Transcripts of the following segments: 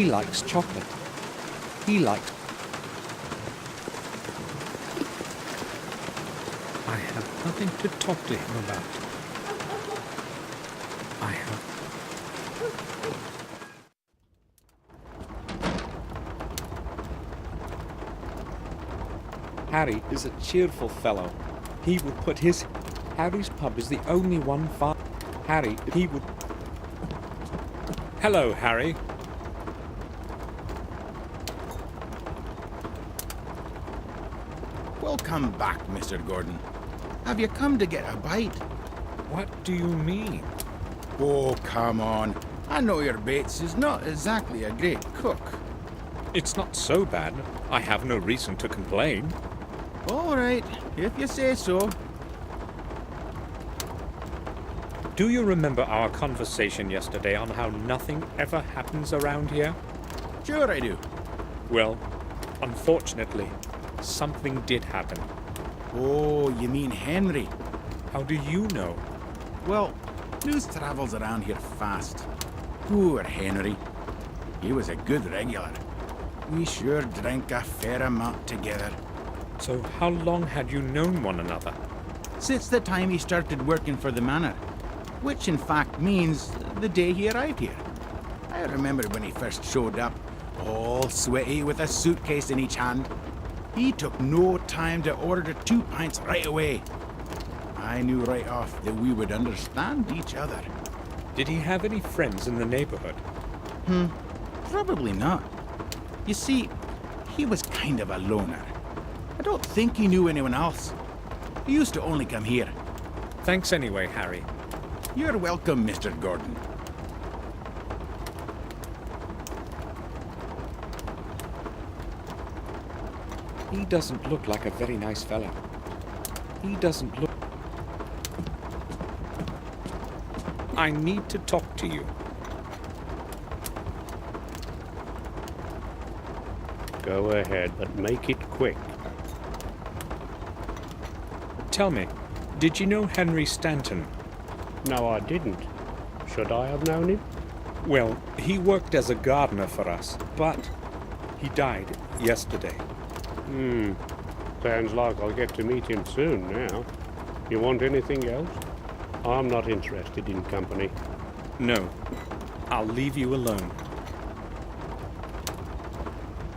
He likes chocolate. He likes... I have nothing to talk to him about. I have... Harry is a cheerful fellow. He would put his... Harry's pub is the only one far... Harry, he would... Hello, Harry. Welcome back, Mr. Gordon. Have you come to get a bite? What do you mean? Oh, come on. I know your Bates is not exactly a great cook. It's not so bad. I have no reason to complain. All right, if you say so. Do you remember our conversation yesterday on how nothing ever happens around here? Sure I do. Well, unfortunately, something did happen. Oh, you mean Henry? How do you know? Well, news travels around here fast. Poor Henry. He was a good regular. We sure drank a fair amount together. So how long had you known one another? Since the time he started working for the manor. Which in fact means the day he arrived here. I remember when he first showed up, all sweaty with a suitcase in each hand. He took no time to order 2 pints right away. I knew right off that we would understand each other. Did he have any friends in the neighborhood? Probably not. You see, he was kind of a loner. I don't think he knew anyone else. He used to only come here. Thanks anyway, Harry. You're welcome, Mr. Gordon. He doesn't look like a very nice fellow. He doesn't look... I need to talk to you. Go ahead, but make it quick. Tell me, did you know Henry Stanton? No, I didn't. Should I have known him? Well, he worked as a gardener for us, but he died yesterday. Sounds like I'll get to meet him soon now. You want anything else? I'm not interested in company. No, I'll leave you alone.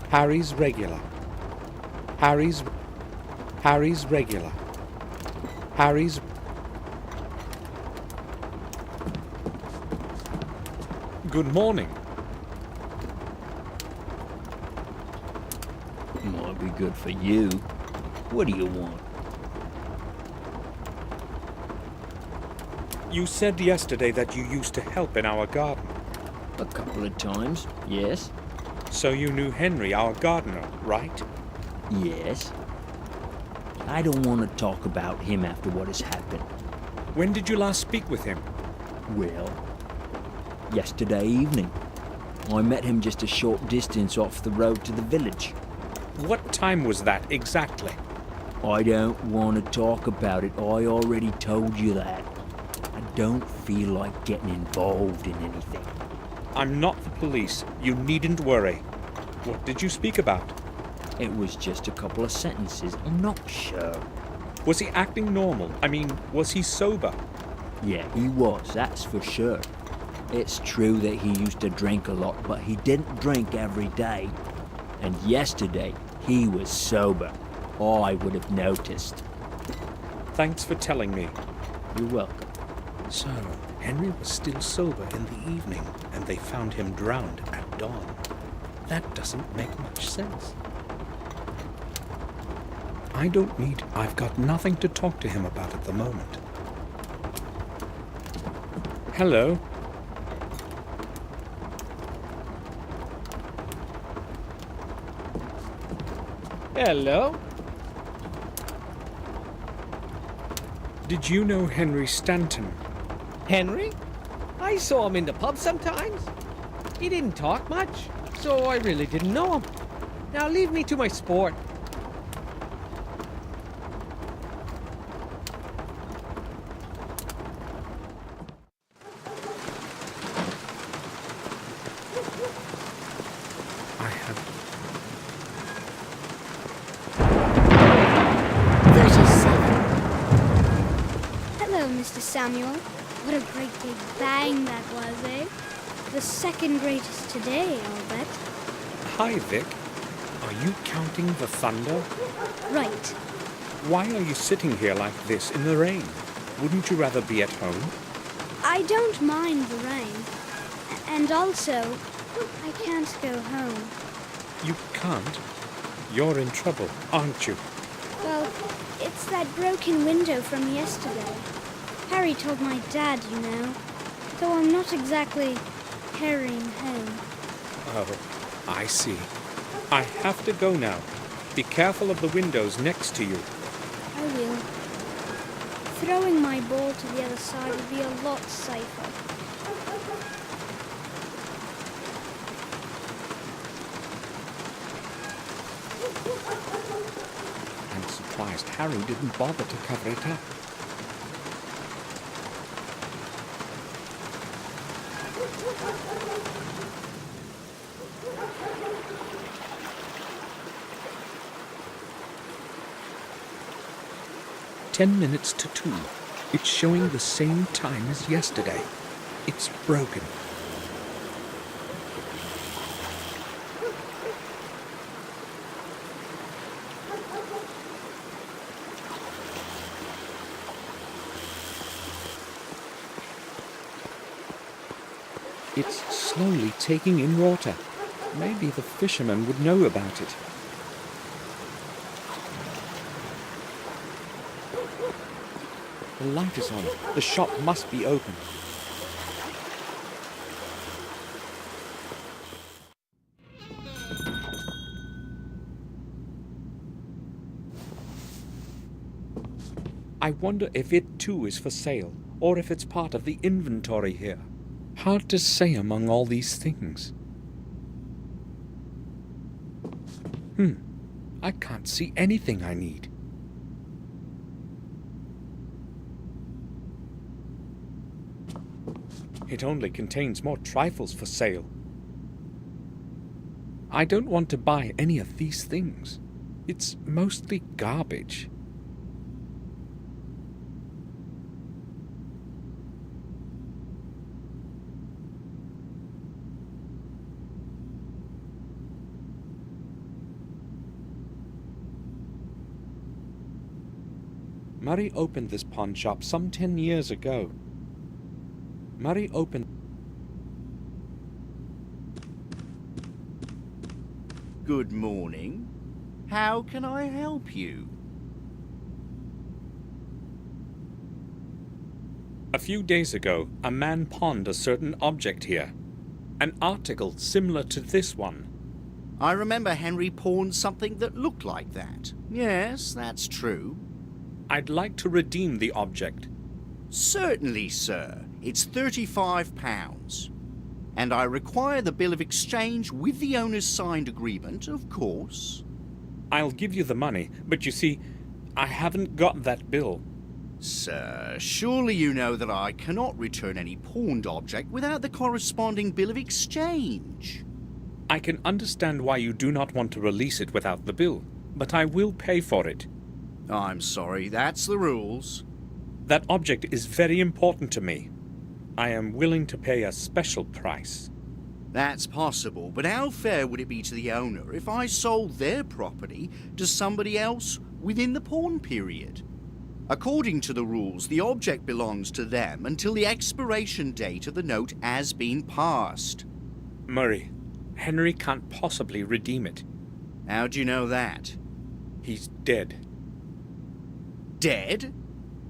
Harry's regular. Harry's regular. Harry's... Good morning. Might be good for you. What do you want? You said yesterday that you used to help in our garden. A couple of times, yes. So you knew Henry, our gardener, right? Yes. I don't want to talk about him after what has happened. When did you last speak with him? Well, yesterday evening. I met him just a short distance off the road to the village. What time was that exactly? I don't want to talk about it. I already told you that. I don't feel like getting involved in anything. I'm not the police. You needn't worry. What did you speak about? It was just a couple of sentences. I'm not sure. Was he acting normal? I mean, was he sober? Yeah, he was, that's for sure. It's true that he used to drink a lot, but he didn't drink every day. And yesterday, he was sober. I would have noticed. Thanks for telling me. You're welcome. So, Henry was still sober in the evening, and they found him drowned at dawn. That doesn't make much sense. I've got nothing to talk to him about at the moment. Hello. Hello. Did you know Henry Stanton? Henry? I saw him in the pub sometimes. He didn't talk much, so I really didn't know him. Now leave me to my sport. Hello, Mr. Samuel. What a great big bang that was, eh? The second greatest today, I'll bet. Hi, Vic. Are you counting the thunder? Right. Why are you sitting here like this in the rain? Wouldn't you rather be at home? I don't mind the rain. And also, I can't go home. You can't? You're in trouble, aren't you? Well, it's that broken window from yesterday. Harry told my dad, you know. Though I'm not exactly hurrying home. Oh, I see. I have to go now. Be careful of the windows next to you. I will. Throwing my ball to the other side would be a lot safer. I'm surprised Harry didn't bother to cover it up. "10 minutes to 2. It's showing the same time as yesterday. It's broken." It's slowly taking in water. Maybe the fishermen would know about it. The light is on. The shop must be open. I wonder if it too is for sale, or if it's part of the inventory here. Hard to say among all these things. I can't see anything I need. It only contains more trifles for sale. I don't want to buy any of these things. It's mostly garbage. Murray opened this pawn shop some 10 years ago. Murray opened... Good morning. How can I help you? A few days ago, a man pawned a certain object here. An article similar to this one. I remember Henry pawned something that looked like that. Yes, that's true. I'd like to redeem the object. Certainly, sir. It's £35. And I require the bill of exchange with the owner's signed agreement, of course. I'll give you the money, but you see, I haven't got that bill. Sir, surely you know that I cannot return any pawned object without the corresponding bill of exchange. I can understand why you do not want to release it without the bill, but I will pay for it. I'm sorry, that's the rules. That object is very important to me. I am willing to pay a special price. That's possible, but how fair would it be to the owner if I sold their property to somebody else within the pawn period? According to the rules, the object belongs to them until the expiration date of the note has been passed. Murray, Henry can't possibly redeem it. How do you know that? He's dead. Dead?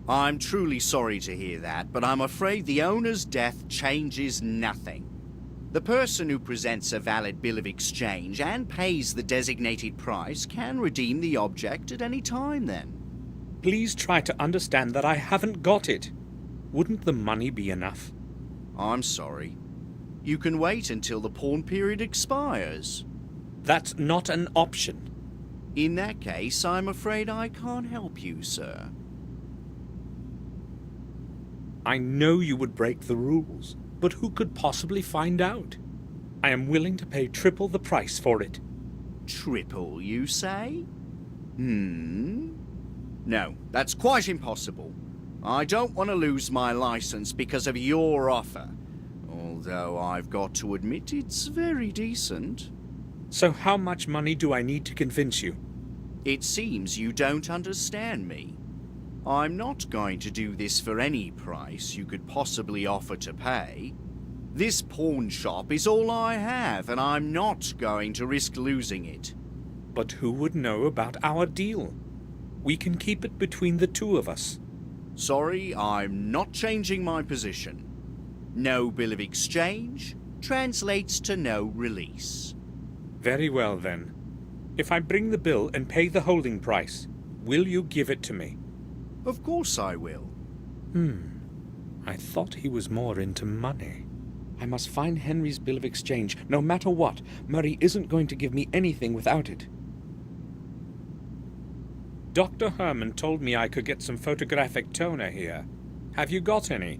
I'm truly sorry to hear that, but I'm afraid the owner's death changes nothing. The person who presents a valid bill of exchange and pays the designated price can redeem the object at any time then. Please try to understand that I haven't got it. Wouldn't the money be enough? I'm sorry. You can wait until the pawn period expires. That's not an option. In that case, I'm afraid I can't help you, sir. I know you would break the rules, but who could possibly find out? I am willing to pay triple the price for it. Triple, you say? No, that's quite impossible. I don't want to lose my license because of your offer. Although I've got to admit it's very decent. So how much money do I need to convince you? It seems you don't understand me. I'm not going to do this for any price you could possibly offer to pay. This pawn shop is all I have, and I'm not going to risk losing it. But who would know about our deal? We can keep it between the two of us. Sorry, I'm not changing my position. No bill of exchange translates to no release. Very well, then. If I bring the bill and pay the holding price, will you give it to me? Of course I will. I thought he was more into money. I must find Henry's bill of exchange, no matter what. Murray isn't going to give me anything without it. Dr. Herman told me I could get some photographic toner here. Have you got any?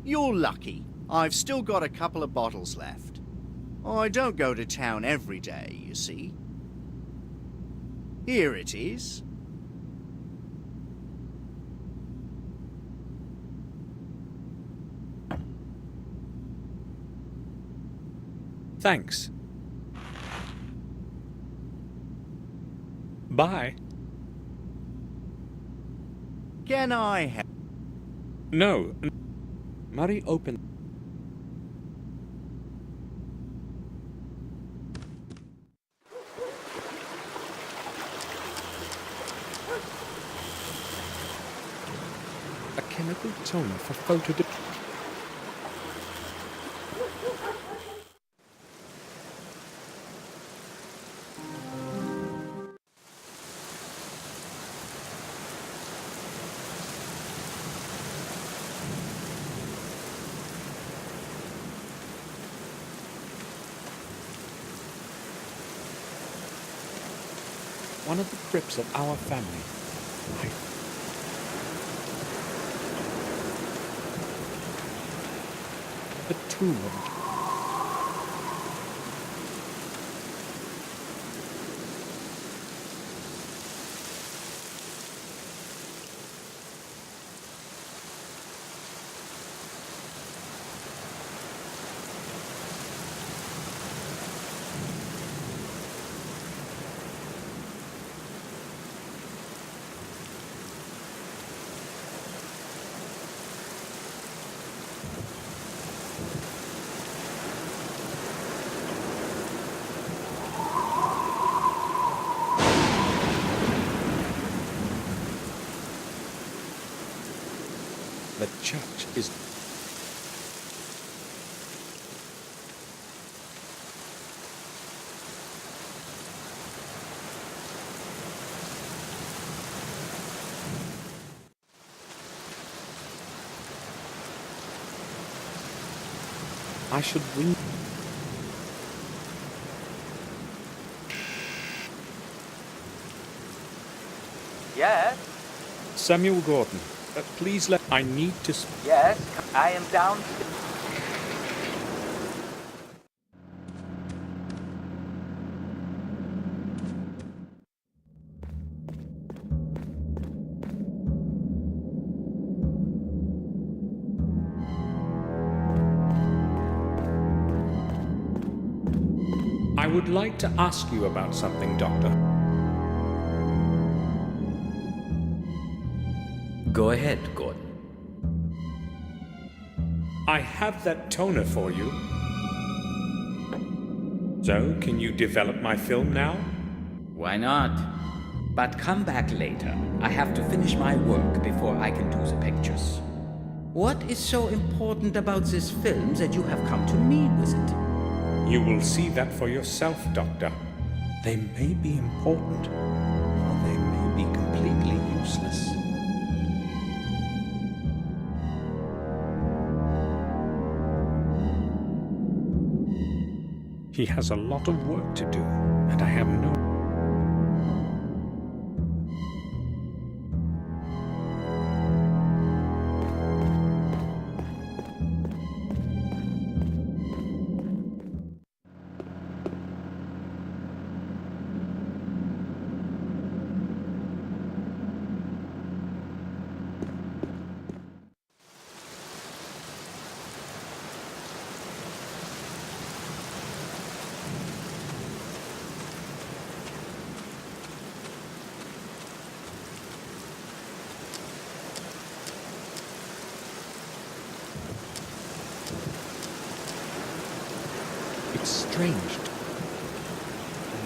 You're lucky. I've still got a couple of bottles left. I don't go to town every day, you see. Here it is. Thanks. Bye. Can I help? No. Murray opened. A chemical toner for photo. One of the crypts of our family. The tomb of... The church is... I should bring... Yes, Samuel Gordon, please let... I need to... yes, I am down. I would like to ask you about something, Doctor. Go ahead, Gordon. I have that toner for you. So, can you develop my film now? Why not? But come back later. I have to finish my work before I can do the pictures. What is so important about this film that you have come to me with it? You will see that for yourself, Doctor. They may be important, or they may be completely useless. He has a lot of work to do, and I have no... It's strange.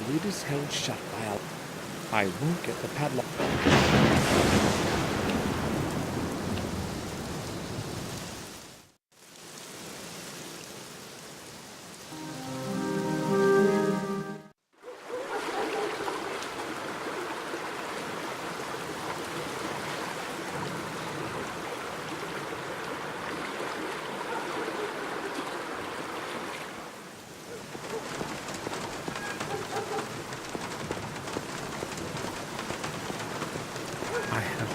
The lid is held shut by a... I won't get the padlock. I have...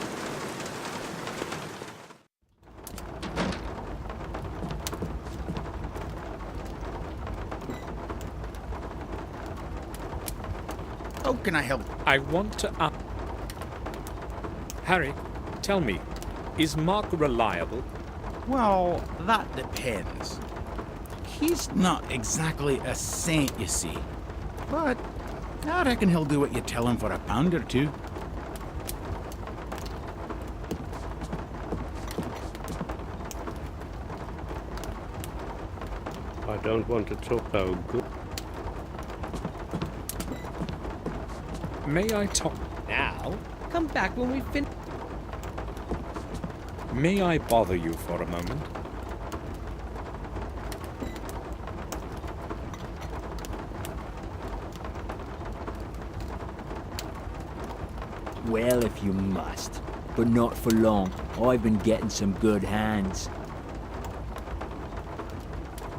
How can I help? I want to... Harry, tell me, is Mark reliable? Well, that depends. He's not exactly a saint, you see. But I reckon he'll do what you tell him for a pound or two. I don't want to talk how good. May I talk... Now, come back when we finish. May I bother you for a moment? Well, if you must. But not for long. I've been getting some good hands.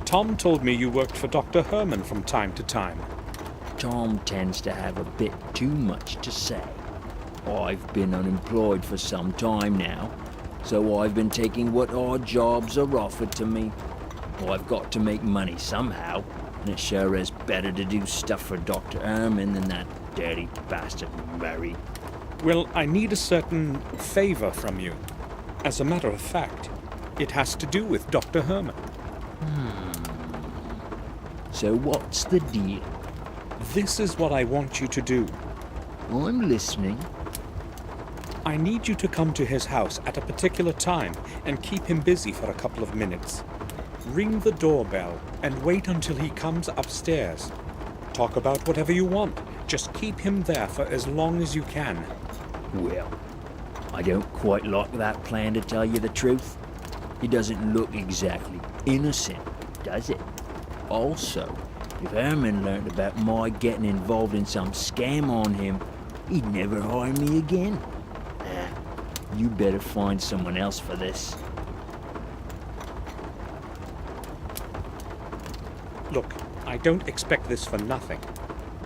Tom told me you worked for Dr. Herman from time to time. Tom tends to have a bit too much to say. I've been unemployed for some time now, so I've been taking what odd jobs are offered to me. I've got to make money somehow, and it sure is better to do stuff for Dr. Herman than that dirty bastard Murray. Well, I need a certain favor from you. As a matter of fact, it has to do with Dr. Herman. So what's the deal? This is what I want you to do. I'm listening. I need you to come to his house at a particular time and keep him busy for a couple of minutes. Ring the doorbell and wait until he comes upstairs. Talk about whatever you want. Just keep him there for as long as you can. Well, I don't quite like that plan, to tell you the truth. He doesn't look exactly innocent, does it? Also, if Herman learned about my getting involved in some scam on him, he'd never hire me again. You better find someone else for this. Look, I don't expect this for nothing.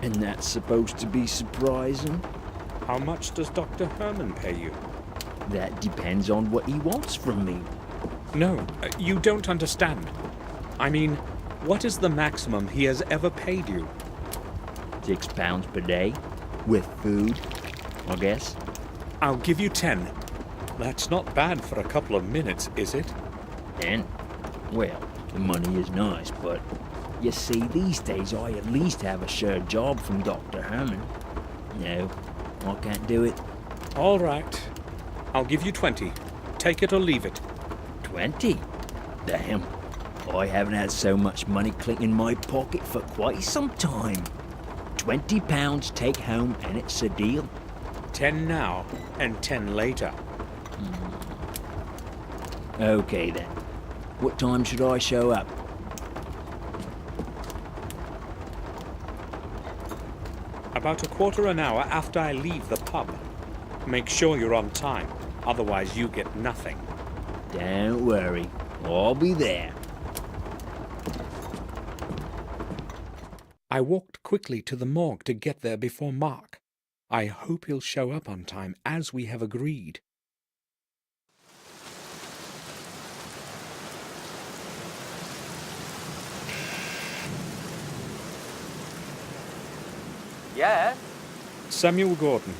And that's supposed to be surprising? How much does Dr. Herman pay you? That depends on what he wants from me. No, you don't understand. I mean, what is the maximum he has ever paid you? £6 per day, with food, I guess. I'll give you 10. That's not bad for a couple of minutes, is it? 10? Well, the money is nice, but you see, these days I at least have a sure job from Dr. Herman. No, I can't do it. All right. I'll give you 20. Take it or leave it. 20? Damn. I haven't had so much money clink in my pocket for quite some time. £20 take home and it's a deal. 10 now and 10 later. Okay then. What time should I show up? About a quarter an hour after I leave the pub. Make sure you're on time, otherwise you get nothing. Don't worry, I'll be there. I walked quickly to the morgue to get there before Mark. I hope he'll show up on time as we have agreed. Yes? Samuel Gordon,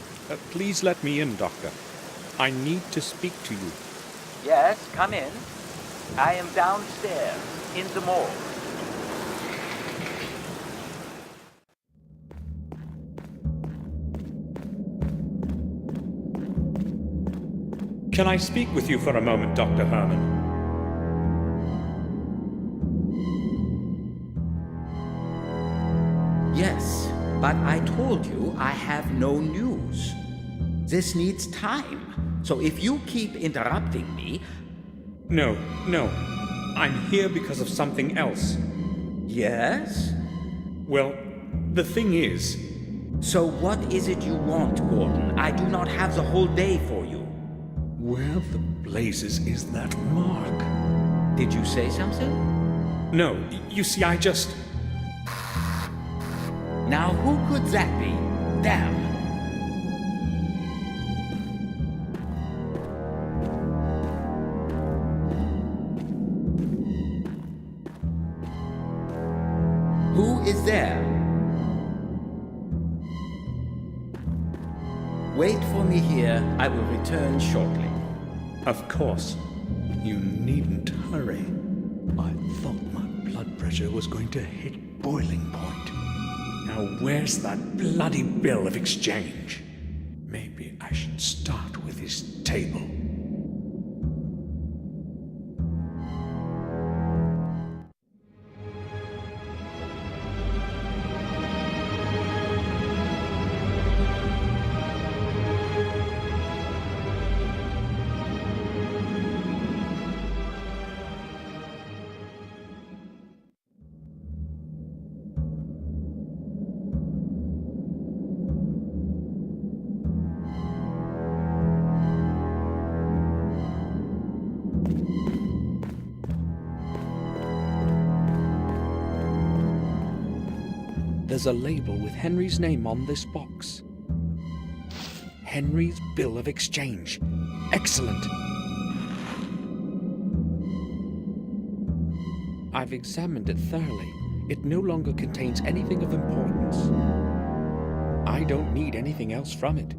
please let me in, Doctor. I need to speak to you. Yes, come in. I am downstairs, in the morgue. Can I speak with you for a moment, Dr. Herman? Yes, but I told you I have no news. This needs time, so if you keep interrupting me... No, no. I'm here because of something else. Yes? Well, the thing is... So what is it you want, Gordon? I do not have the whole day for you. Where the blazes is that mark? Did you say something? No, you see, I just... Now who could that be? Damn. Who is there? Wait for me here. I will return shortly. Of course. You needn't hurry. I thought my blood pressure was going to hit boiling point. Now where's that bloody bill of exchange? Maybe I should start with his table. There's a label with Henry's name on this box. Henry's bill of exchange. Excellent. I've examined it thoroughly. It no longer contains anything of importance. I don't need anything else from it.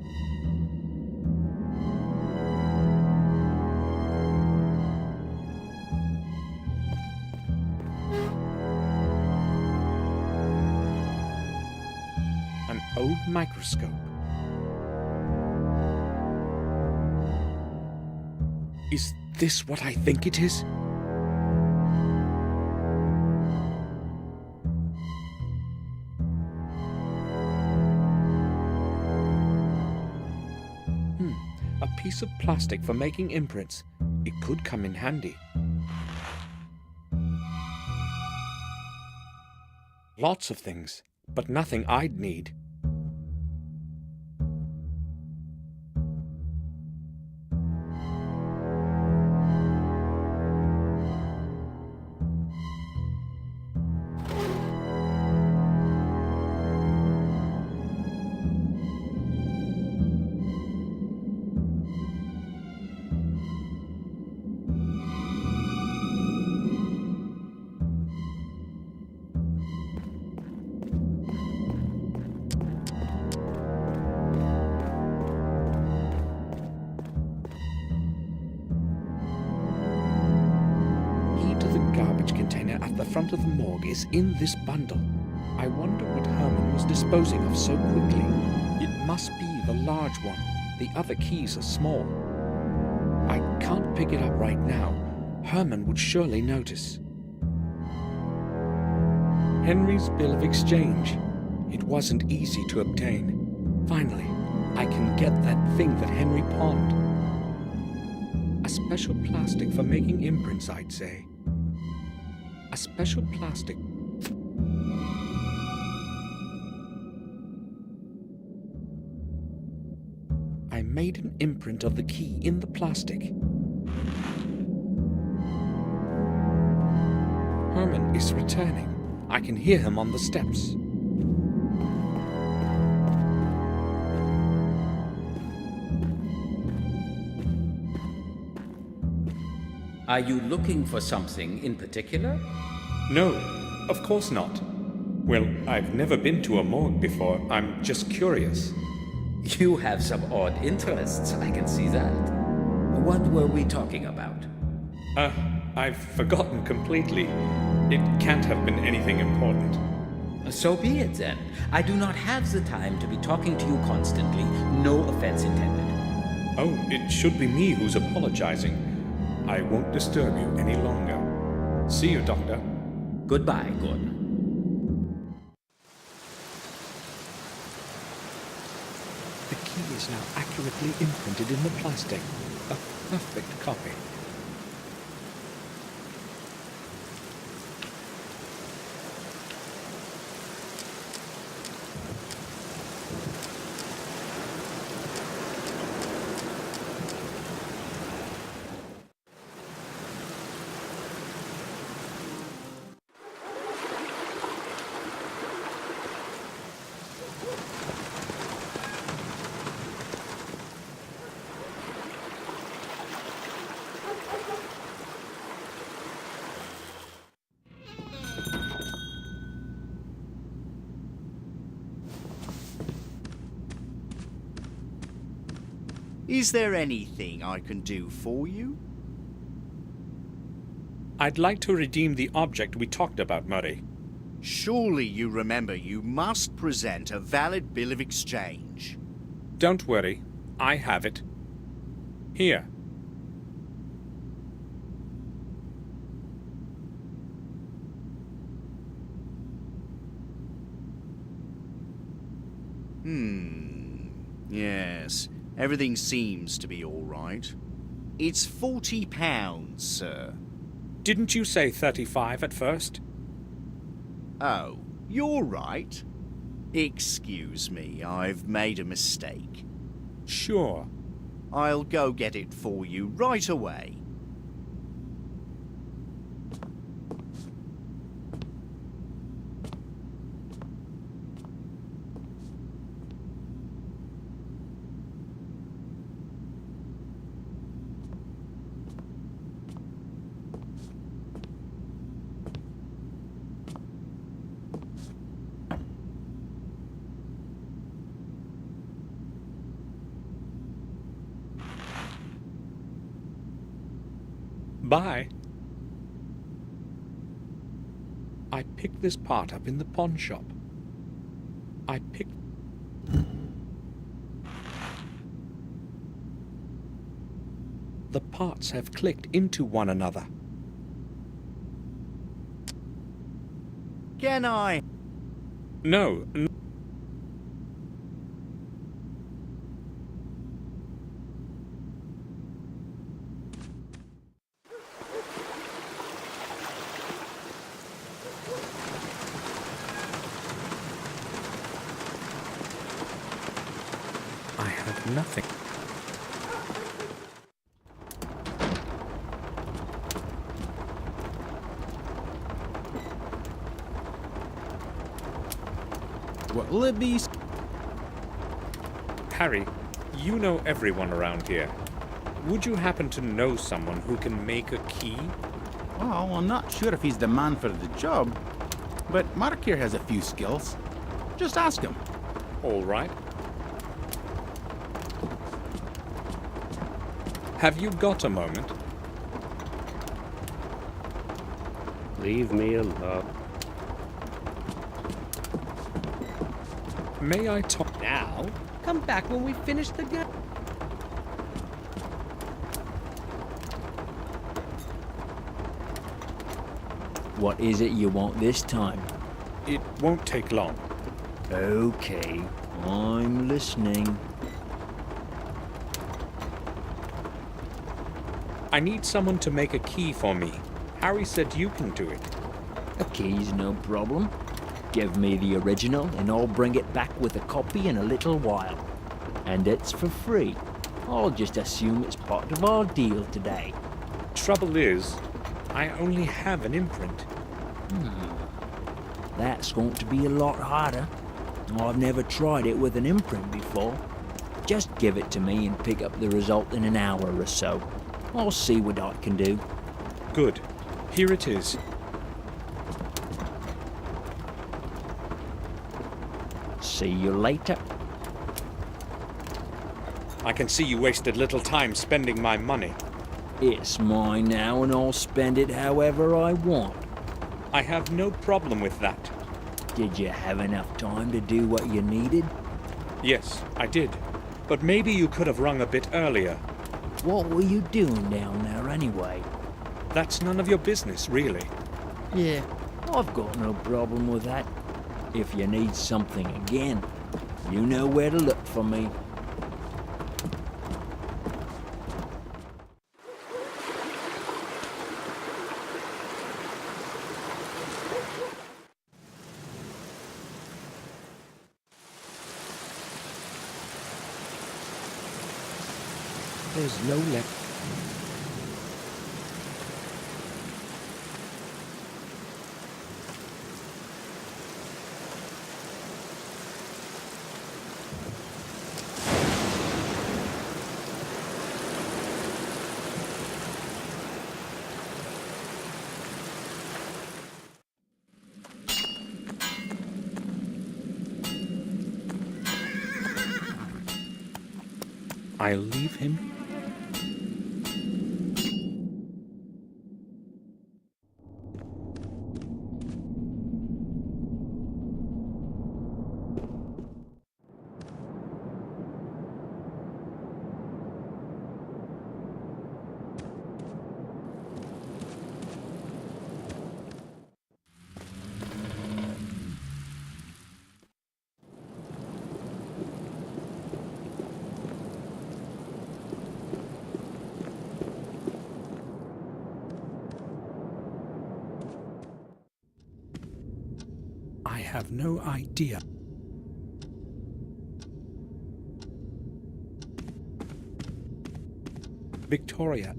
An old microscope. Is this what I think it is? A piece of plastic for making imprints. It could come in handy. Lots of things, but nothing I'd need. Container at the front of the morgue is in this bundle. I wonder what Herman was disposing of so quickly. It must be the large one. The other keys are small. I can't pick it up right now. Herman would surely notice. Henry's bill of exchange. It wasn't easy to obtain. Finally, I can get that thing that Henry pawned. A special plastic for making imprints, I'd say. A special plastic. I made an imprint of the key in the plastic. Herman is returning. I can hear him on the steps. Are you looking for something in particular? No, of course not. Well, I've never been to a morgue before. I'm just curious. You have some odd interests, I can see that. What were we talking about? I've forgotten completely. It can't have been anything important. So be it then. I do not have the time to be talking to you constantly. No offense intended. Oh, it should be me who's apologizing. I won't disturb you any longer. See you, Doctor. Goodbye, Gordon. key is now accurately imprinted in the plastic. A perfect copy. Is there anything I can do for you? I'd like to redeem the object we talked about, Murray. Surely you remember you must present a valid bill of exchange. Don't worry, I have it. Here. Yes, everything seems to be all right. It's £40, sir. Didn't you say 35 at first? Oh, you're right. Excuse me, I've made a mistake. Sure. I'll go get it for you right away. Bye. I picked this part up in the pawn shop. I picked... The parts have clicked into one another. Can I? No. I have nothing. What'll it be? Harry, you know everyone around here. Would you happen to know someone who can make a key? Well, I'm not sure if he's the man for the job, but Mark here has a few skills. Just ask him. All right. Have you got a moment? Leave me alone. May I talk? Now, come back when we finish the gun. What is it you want this time? It won't take long. Okay, I'm listening. I need someone to make a key for me. Harry said you can do it. A key's no problem. Give me the original and I'll bring it back with a copy in a little while. And it's for free. I'll just assume it's part of our deal today. Trouble is, I only have an imprint. That's going to be a lot harder. I've never tried it with an imprint before. Just give it to me and pick up the result in an hour or so. I'll see what I can do. Good. Here it is. See you later. I can see you wasted little time spending my money. It's mine now and I'll spend it however I want. I have no problem with that. Did you have enough time to do what you needed? Yes, I did. But maybe you could have rung a bit earlier. What were you doing down there anyway? That's none of your business, really. Yeah, I've got no problem with that. If you need something again, you know where to look for me. There's no let. I'll leave him. I have no idea. Victoria.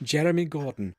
Jeremy Gordon.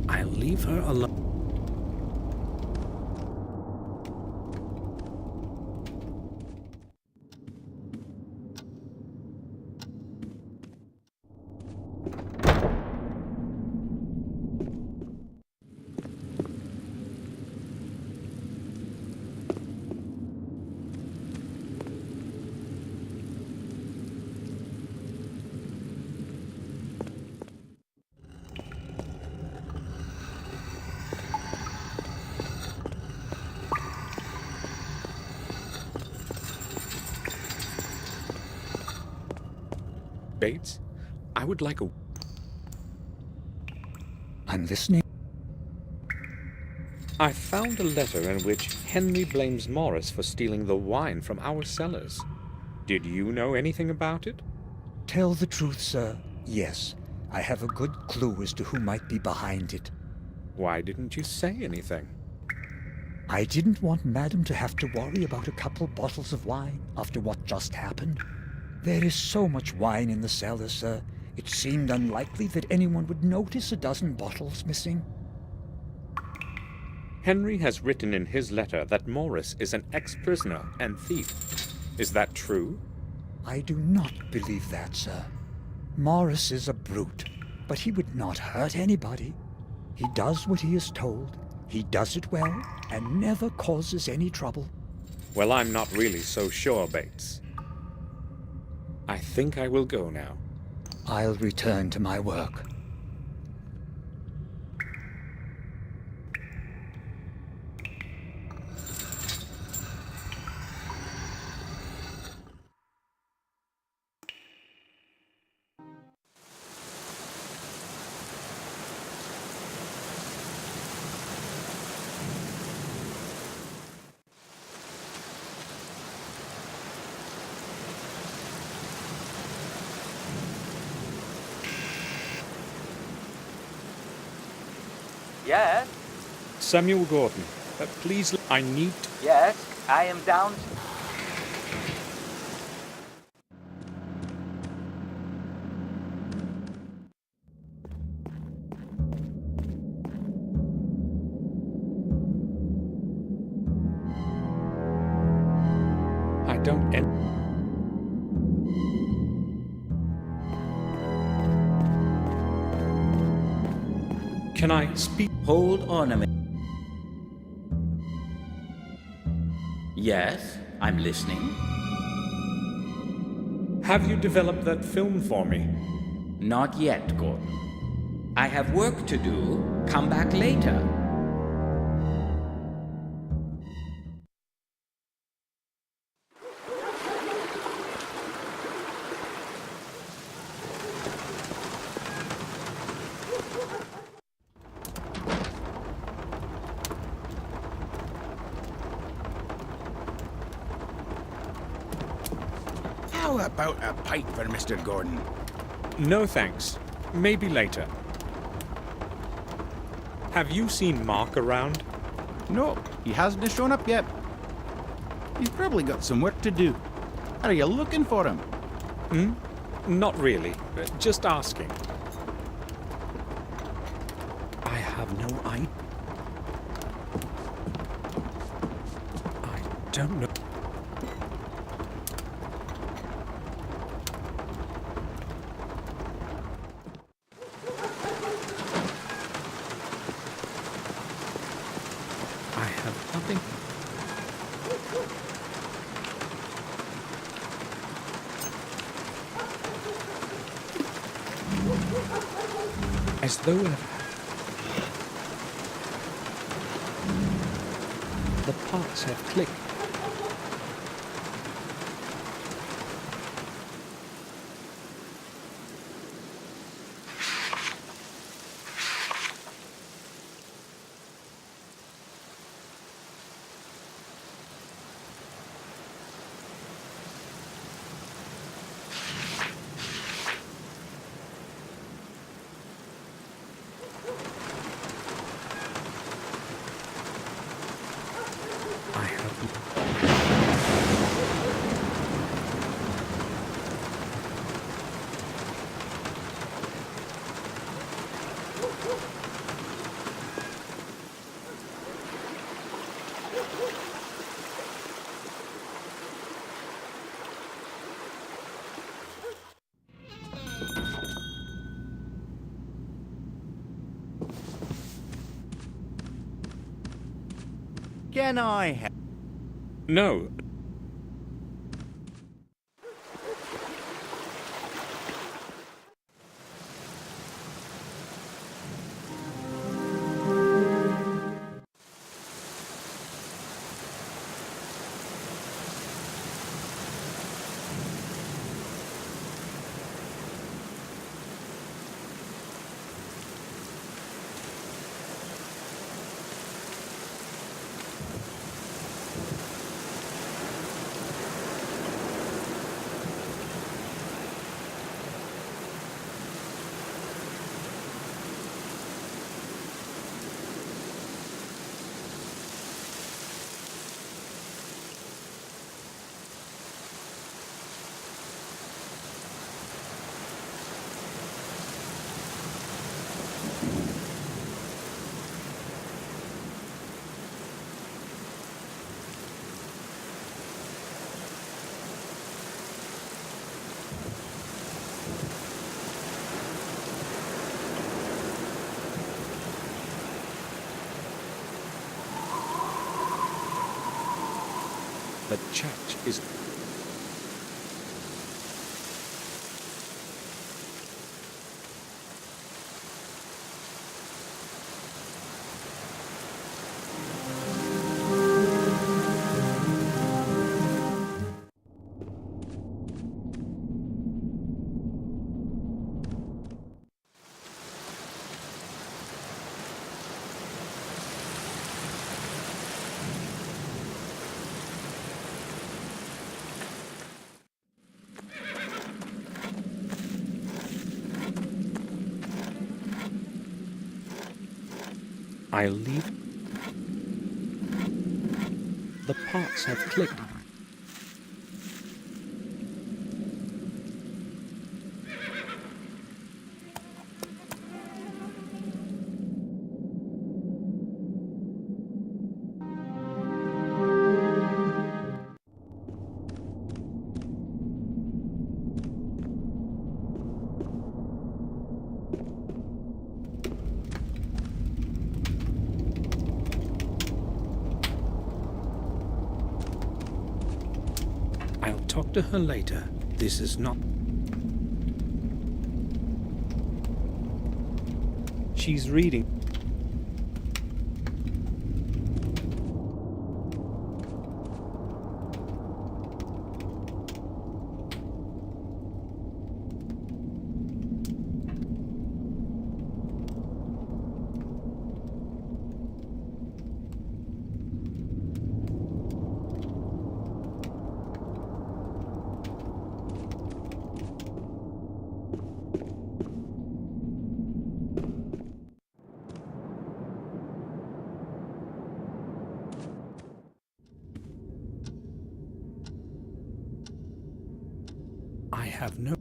I'll leave her alone. Bates, I would like a... I'm listening. I found a letter in which Henry blames Morris for stealing the wine from our cellars. Did you know anything about it? Tell the truth, sir. Yes, I have a good clue as to who might be behind it. Why didn't you say anything? I didn't want Madam to have to worry about a couple bottles of wine after what just happened. There is so much wine in the cellar, sir. It seemed unlikely that anyone would notice a dozen bottles missing. Henry has written in his letter that Morris is an ex-prisoner and thief. Is that true? I do not believe that, sir. Morris is a brute, but he would not hurt anybody. He does what he is told. He does it well and never causes any trouble. Well, I'm not really so sure, Bates. I think I will go now. I'll return to my work. Yes? Samuel Gordon, Please, I need to... Yes, I am down. I don't... Can I speak? Hold on a minute. Yes, I'm listening. Have you developed that film for me? Not yet, Gordon. I have work to do. Come back later. How about a pipe for Mr. Gordon? No thanks. Maybe later. Have you seen Mark around? No, he hasn't shown up yet. He's probably got some work to do. Are you looking for him? Not really. Just asking. I have no idea. I don't know. I have nothing. As though the parts have clicked. I have. Can I help? No. The church is... I'll leave. the parts have clicked. I'll talk to her later. This is not... She's reading. I have no...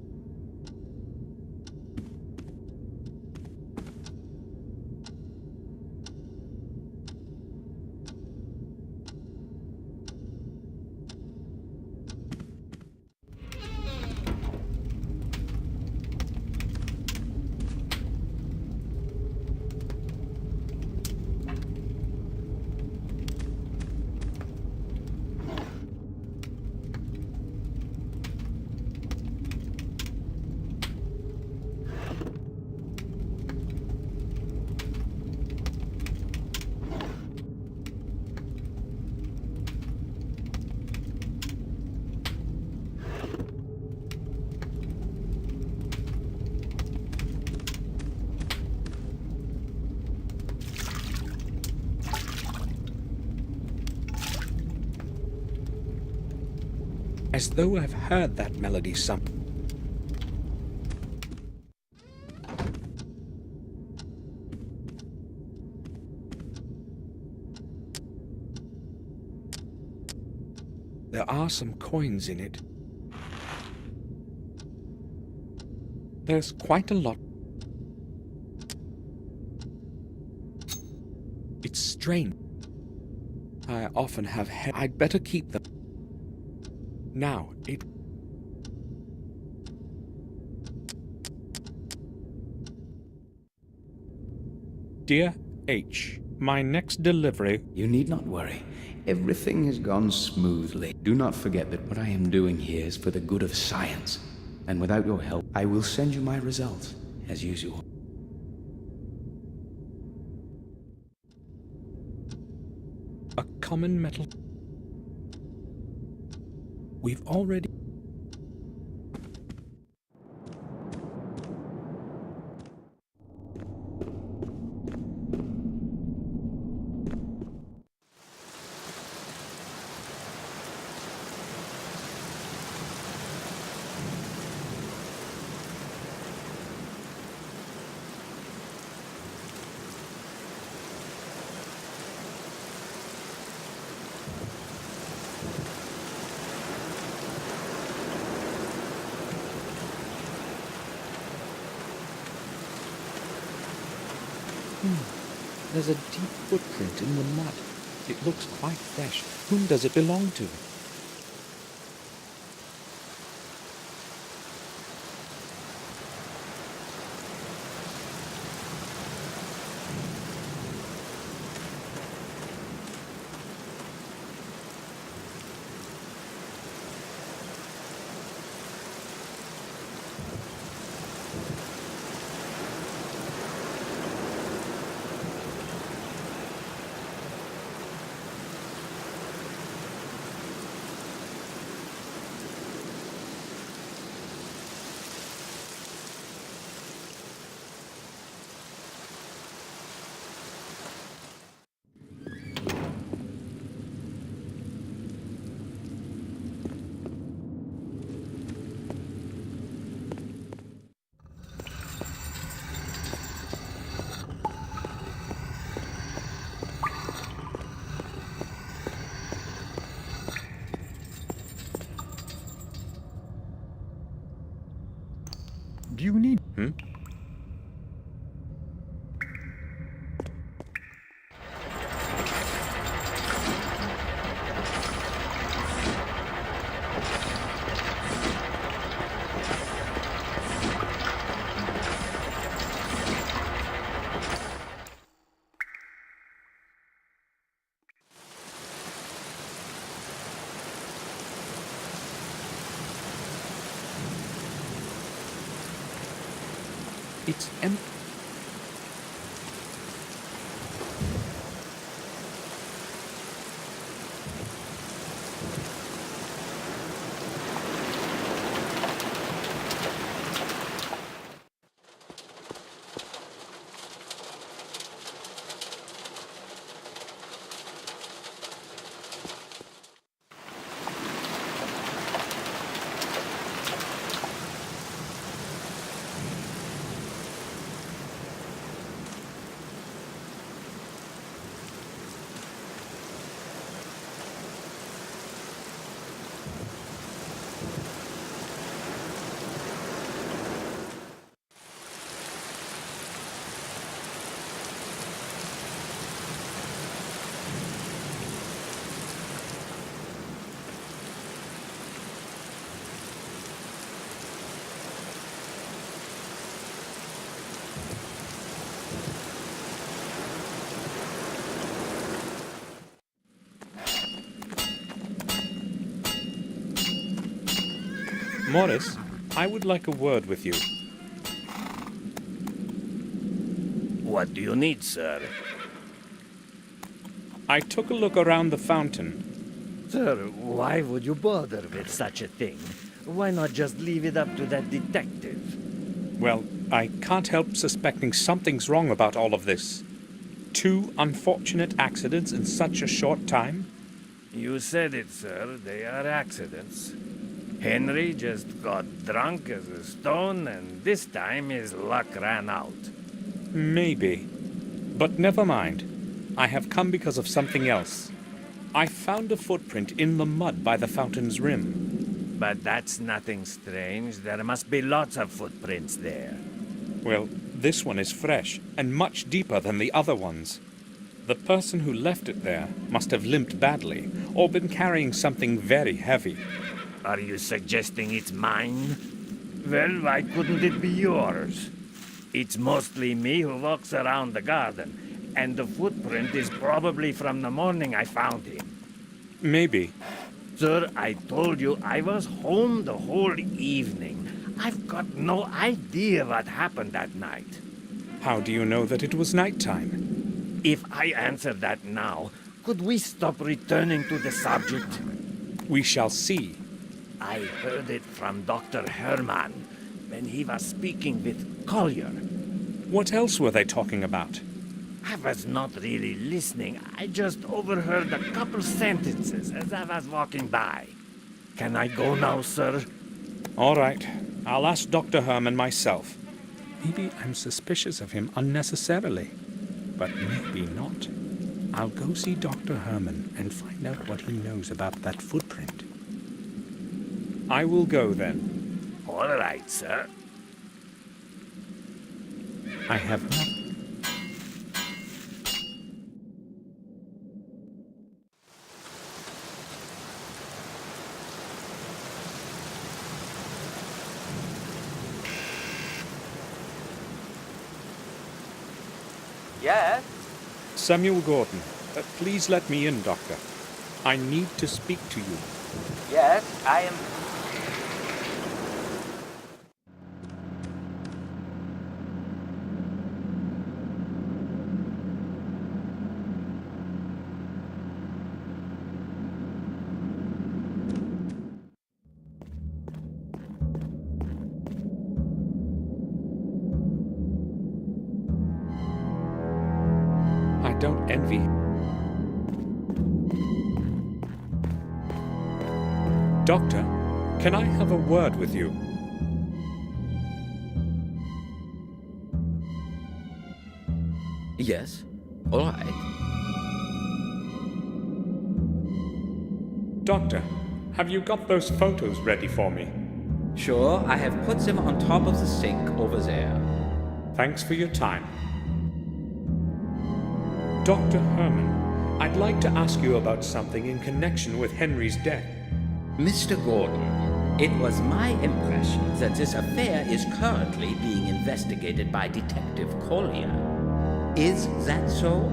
As though I've heard that melody some... There are some coins in it. There's quite a lot. It's strange. I often have I'd better keep them. Now, it... Dear H, my next delivery... You need not worry. Everything has gone smoothly. Do not forget that what I am doing here is for the good of science. And without your help, I will send you my results, as usual. A common metal... We've already... There's a deep footprint in the mud. It looks quite fresh. Whom does it belong to? Do you need... It's empty. Morris, I would like a word with you. What do you need, sir? I took a look around the fountain. Sir, why would you bother with such a thing? Why not just leave it up to that detective? Well, I can't help suspecting something's wrong about all of this. 2 unfortunate accidents in such a short time? You said it, sir. They are accidents. Henry just got drunk as a stone, and this time his luck ran out. Maybe. But never mind. I have come because of something else. I found a footprint in the mud by the fountain's rim. But that's nothing strange. There must be lots of footprints there. Well, this one is fresh and much deeper than the other ones. The person who left it there must have limped badly or been carrying something very heavy. Are you suggesting it's mine? Well, why couldn't it be yours? It's mostly me who walks around the garden, and the footprint is probably from the morning I found him. Maybe. Sir, I told you I was home the whole evening. I've got no idea what happened that night. How do you know that it was nighttime? If I answer that now, could we stop returning to the subject? We shall see. I heard it from Dr. Herman when he was speaking with Collier. What else were they talking about? I was not really listening. I just overheard a couple sentences as I was walking by. Can I go now, sir? All right. I'll ask Dr. Herman myself. Maybe I'm suspicious of him unnecessarily, but maybe not. I'll go see Dr. Herman and find out what he knows about that footprint. I will go then. All right, sir. I have not... Yes? Samuel Gordon, please let me in, Doctor. I need to speak to you. Yes, I am... I don't envy him. Doctor, can I have a word with you? Yes? All right. Doctor, have you got those photos ready for me? Sure, I have put them on top of the sink over there. Thanks for your time. Dr. Herman, I'd like to ask you about something in connection with Henry's death. Mr. Gordon, it was my impression that this affair is currently being investigated by Detective Collier. Is that so?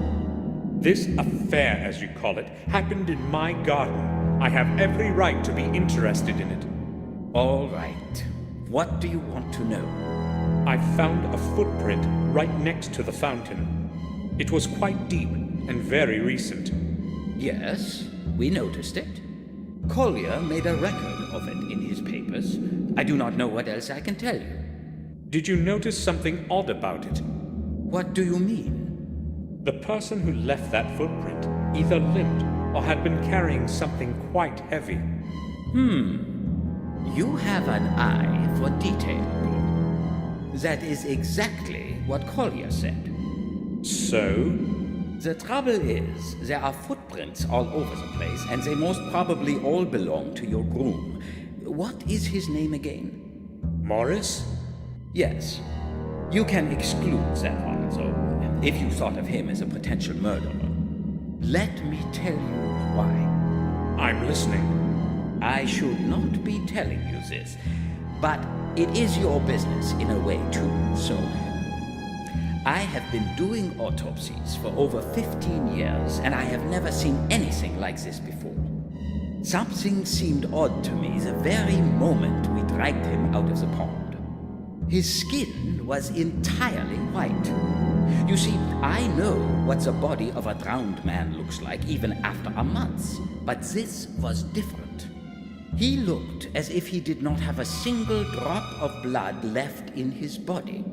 This affair, as you call it, happened in my garden. I have every right to be interested in it. All right. What do you want to know? I found a footprint right next to the fountain. It was quite deep and very recent. Yes, we noticed it. Collier made a record of it in his papers. I do not know what else I can tell you. Did you notice something odd about it? What do you mean? The person who left that footprint either limped or had been carrying something quite heavy. You have an eye for detail, Gordon. That is exactly what Collier said. So? The trouble is, there are footprints all over the place, and they most probably all belong to your groom. What is his name again? Morris? Yes. You can exclude that one, though, if you thought of him as a potential murderer. Let me tell you why. I'm listening. I should not be telling you this, but it is your business in a way too, so... I have been doing autopsies for over 15 years, and I have never seen anything like this before. Something seemed odd to me the very moment we dragged him out of the pond. His skin was entirely white. You see, I know what the body of a drowned man looks like even after a month, but this was different. He looked as if he did not have a single drop of blood left in his body.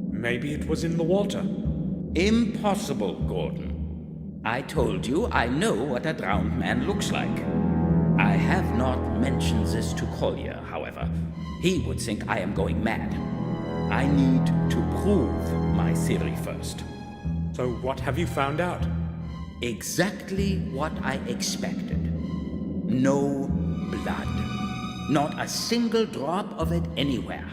Maybe it was in the water. Impossible, Gordon. I told you I know what a drowned man looks like. I have not mentioned this to Collier, however. He would think I am going mad. I need to prove my theory first. So what have you found out? Exactly what I expected. No blood. Not a single drop of it anywhere.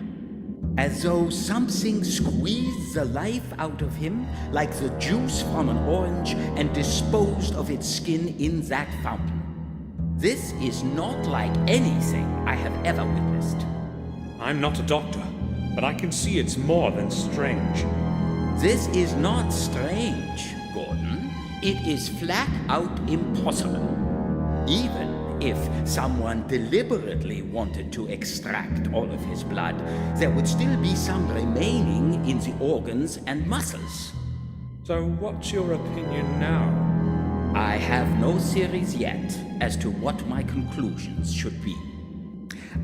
As though something squeezed the life out of him, like the juice from an orange, and disposed of its skin in that fountain. This is not like anything I have ever witnessed. I'm not a doctor, but I can see it's more than strange. This is not strange, Gordon. It is flat out impossible. Even if someone deliberately wanted to extract all of his blood, there would still be some remaining in the organs and muscles. So what's your opinion now? I have no theories yet as to what my conclusions should be.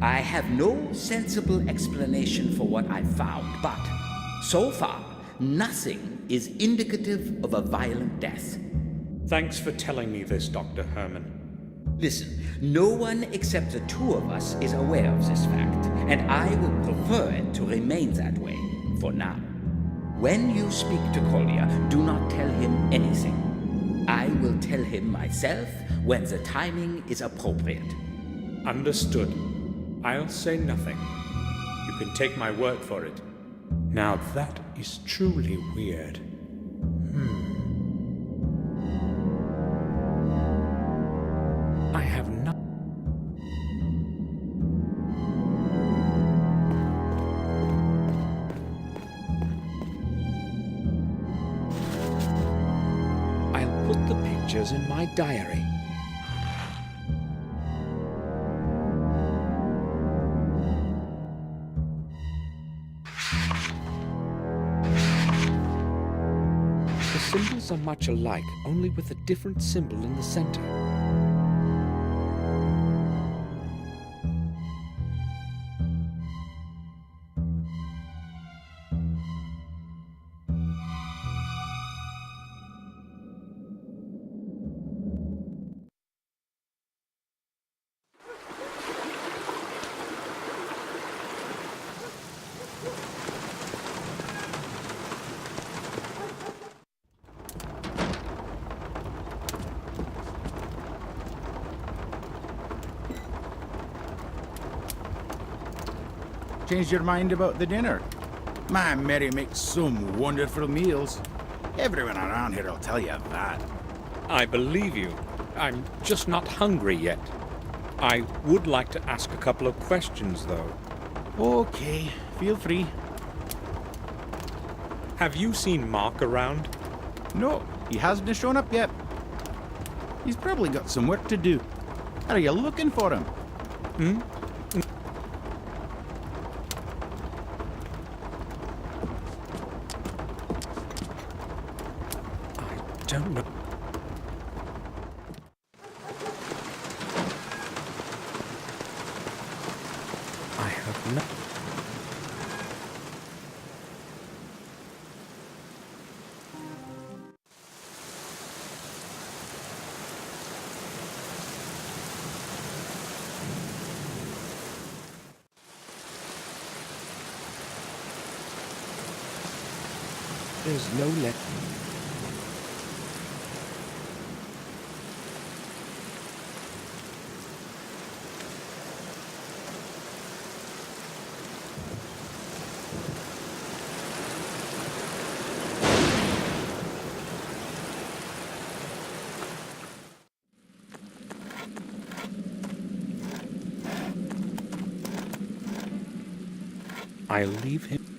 I have no sensible explanation for what I found, but so far, nothing is indicative of a violent death. Thanks for telling me this, Dr. Herman. Listen, no one except the two of us is aware of this fact, and I would prefer it to remain that way for now. When you speak to Collier, do not tell him anything. I will tell him myself when the timing is appropriate. Understood. I'll say nothing. You can take my word for it. Now that is truly weird. I have not. I'll put the pictures in my diary. The symbols are much alike, only with a different symbol in the center. Changed your mind about the dinner? My Mary makes some wonderful meals. Everyone around here will tell you that. I believe you. I'm just not hungry yet. I would like to ask a couple of questions, though. Okay, feel free. Have you seen Mark around? No, he hasn't shown up yet. He's probably got some work to do. Are you looking for him? Hmm? I don't know. I have no... There's no let. I'll leave him.